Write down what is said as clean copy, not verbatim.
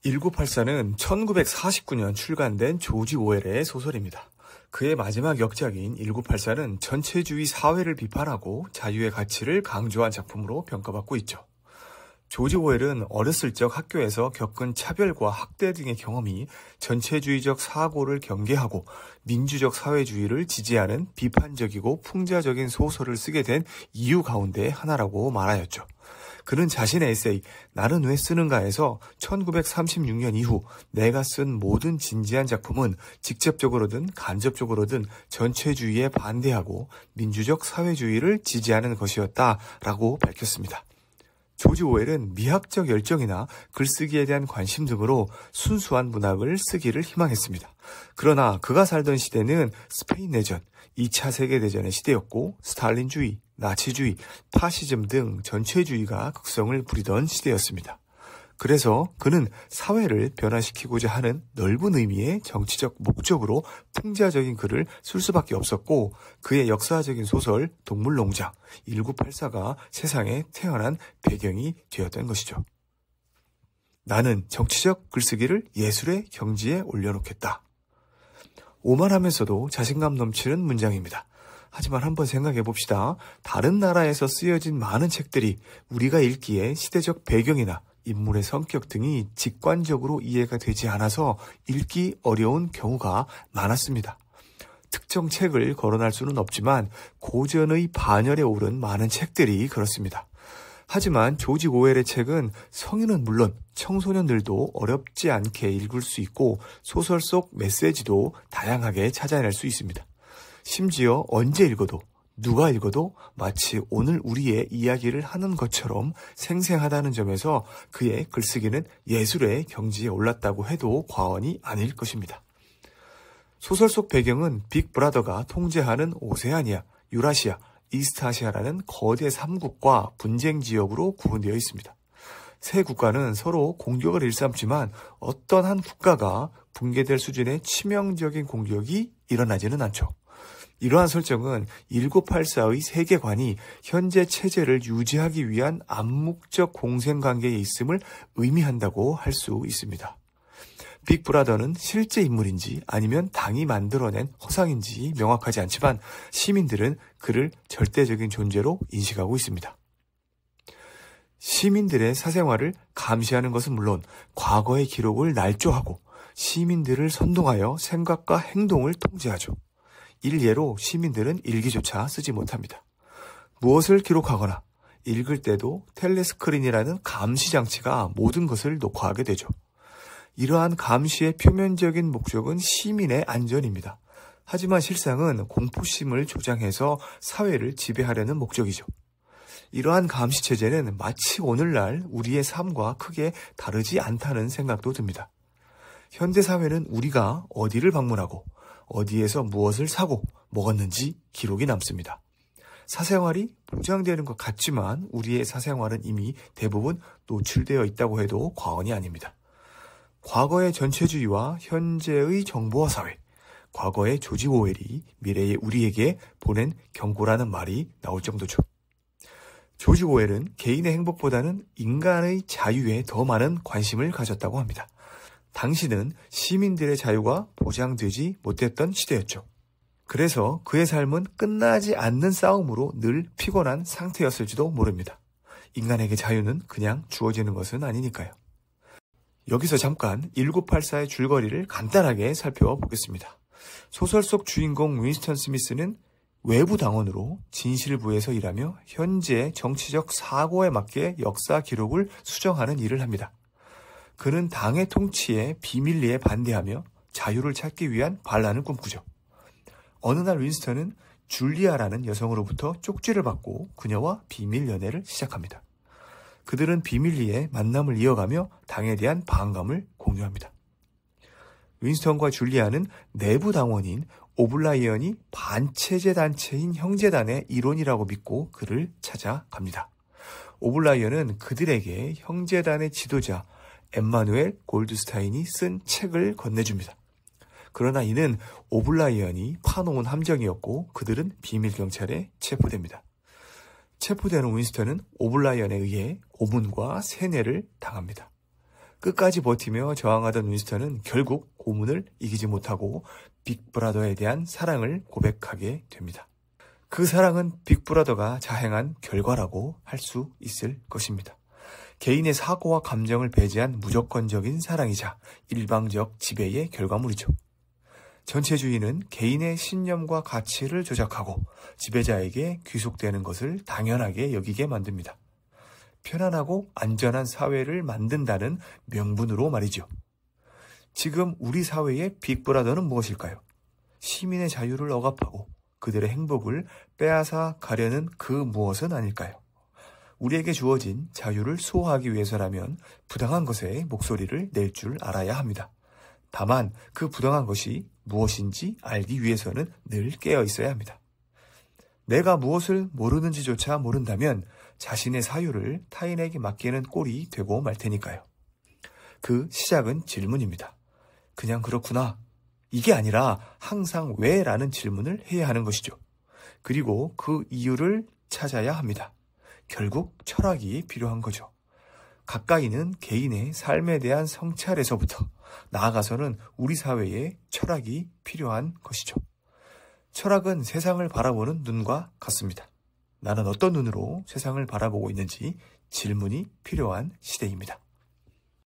1984는 1949년 출간된 조지 오웰의 소설입니다. 그의 마지막 역작인 1984는 전체주의 사회를 비판하고 자유의 가치를 강조한 작품으로 평가받고 있죠. 조지 오웰은 어렸을 적 학교에서 겪은 차별과 학대 등의 경험이 전체주의적 사고를 경계하고 민주적 사회주의를 지지하는 비판적이고 풍자적인 소설을 쓰게 된 이유 가운데 하나라고 말하였죠. 그는 자신의 에세이 나는 왜 쓰는가에서 1936년 이후 내가 쓴 모든 진지한 작품은 직접적으로든 간접적으로든 전체주의에 반대하고 민주적 사회주의를 지지하는 것이었다라고 밝혔습니다. 조지 오웰은 미학적 열정이나 글쓰기에 대한 관심 등으로 순수한 문학을 쓰기를 희망했습니다. 그러나 그가 살던 시대는 스페인 내전, 2차 세계대전의 시대였고 스탈린주의, 나치주의, 파시즘 등 전체주의가 극성을 부리던 시대였습니다. 그래서 그는 사회를 변화시키고자 하는 넓은 의미의 정치적 목적으로 풍자적인 글을 쓸 수밖에 없었고 그의 역사적인 소설 동물농장 1984가 세상에 태어난 배경이 되었던 것이죠. 나는 정치적 글쓰기를 예술의 경지에 올려놓겠다. 오만하면서도 자신감 넘치는 문장입니다. 하지만 한번 생각해 봅시다. 다른 나라에서 쓰여진 많은 책들이 우리가 읽기에 시대적 배경이나 인물의 성격 등이 직관적으로 이해가 되지 않아서 읽기 어려운 경우가 많았습니다. 특정 책을 거론할 수는 없지만 고전의 반열에 오른 많은 책들이 그렇습니다. 하지만 조지 오웰의 책은 성인은 물론 청소년들도 어렵지 않게 읽을 수 있고 소설 속 메시지도 다양하게 찾아낼 수 있습니다. 심지어 언제 읽어도 누가 읽어도 마치 오늘 우리의 이야기를 하는 것처럼 생생하다는 점에서 그의 글쓰기는 예술의 경지에 올랐다고 해도 과언이 아닐 것입니다. 소설 속 배경은 빅브라더가 통제하는 오세아니아, 유라시아, 이스트아시아라는 거대 3국과 분쟁 지역으로 구분되어 있습니다. 세 국가는 서로 공격을 일삼지만 어떤 한 국가가 붕괴될 수준의 치명적인 공격이 일어나지는 않죠. 이러한 설정은 1984의 세계관이 현재 체제를 유지하기 위한 암묵적 공생관계에 있음을 의미한다고 할 수 있습니다. 빅브라더는 실제 인물인지 아니면 당이 만들어낸 허상인지 명확하지 않지만 시민들은 그를 절대적인 존재로 인식하고 있습니다. 시민들의 사생활을 감시하는 것은 물론 과거의 기록을 날조하고 시민들을 선동하여 생각과 행동을 통제하죠. 일례로 시민들은 일기조차 쓰지 못합니다. 무엇을 기록하거나 읽을 때도 텔레스크린이라는 감시 장치가 모든 것을 녹화하게 되죠. 이러한 감시의 표면적인 목적은 시민의 안전입니다. 하지만 실상은 공포심을 조장해서 사회를 지배하려는 목적이죠. 이러한 감시 체제는 마치 오늘날 우리의 삶과 크게 다르지 않다는 생각도 듭니다. 현대사회는 우리가 어디를 방문하고 어디에서 무엇을 사고 먹었는지 기록이 남습니다. 사생활이 보장되는 것 같지만 우리의 사생활은 이미 대부분 노출되어 있다고 해도 과언이 아닙니다. 과거의 전체주의와 현재의 정보화 사회, 과거의 조지 오웰이 미래의 우리에게 보낸 경고라는 말이 나올 정도죠. 조지 오웰은 개인의 행복보다는 인간의 자유에 더 많은 관심을 가졌다고 합니다. 당시는 시민들의 자유가 보장되지 못했던 시대였죠. 그래서 그의 삶은 끝나지 않는 싸움으로 늘 피곤한 상태였을지도 모릅니다. 인간에게 자유는 그냥 주어지는 것은 아니니까요. 여기서 잠깐 1984의 줄거리를 간단하게 살펴보겠습니다. 소설 속 주인공 윈스턴 스미스는 외부 당원으로 진실부에서 일하며 현재 정치적 사고에 맞게 역사 기록을 수정하는 일을 합니다. 그는 당의 통치에 비밀리에 반대하며 자유를 찾기 위한 반란을 꿈꾸죠. 어느 날 윈스턴은 줄리아라는 여성으로부터 쪽지를 받고 그녀와 비밀 연애를 시작합니다. 그들은 비밀리에 만남을 이어가며 당에 대한 반감을 공유합니다. 윈스턴과 줄리아는 내부 당원인 오블라이언이 반체제 단체인 형제단의 일원이라고 믿고 그를 찾아갑니다. 오블라이언은 그들에게 형제단의 지도자 엠마누엘 골드스타인이 쓴 책을 건네줍니다. 그러나 이는 오블라이언이 파놓은 함정이었고 그들은 비밀경찰에 체포됩니다. 체포되는 윈스턴은 오블라이언에 의해 고문과 세뇌를 당합니다. 끝까지 버티며 저항하던 윈스턴은 결국 고문을 이기지 못하고 빅브라더에 대한 사랑을 고백하게 됩니다. 그 사랑은 빅브라더가 자행한 결과라고 할 수 있을 것입니다. 개인의 사고와 감정을 배제한 무조건적인 사랑이자 일방적 지배의 결과물이죠. 전체주의는 개인의 신념과 가치를 조작하고 지배자에게 귀속되는 것을 당연하게 여기게 만듭니다. 편안하고 안전한 사회를 만든다는 명분으로 말이죠. 지금 우리 사회의 빅브라더는 무엇일까요? 시민의 자유를 억압하고 그들의 행복을 빼앗아 가려는 그 무엇은 아닐까요? 우리에게 주어진 자유를 수호하기 위해서라면 부당한 것에 목소리를 낼 줄 알아야 합니다. 다만 그 부당한 것이 무엇인지 알기 위해서는 늘 깨어 있어야 합니다. 내가 무엇을 모르는지조차 모른다면 자신의 사유를 타인에게 맡기는 꼴이 되고 말 테니까요. 그 시작은 질문입니다. 그냥 그렇구나. 이게 아니라 항상 왜? 라는 질문을 해야 하는 것이죠. 그리고 그 이유를 찾아야 합니다. 결국 철학이 필요한 거죠. 가까이는 개인의 삶에 대한 성찰에서부터 나아가서는 우리 사회에 철학이 필요한 것이죠. 철학은 세상을 바라보는 눈과 같습니다. 나는 어떤 눈으로 세상을 바라보고 있는지 질문이 필요한 시대입니다.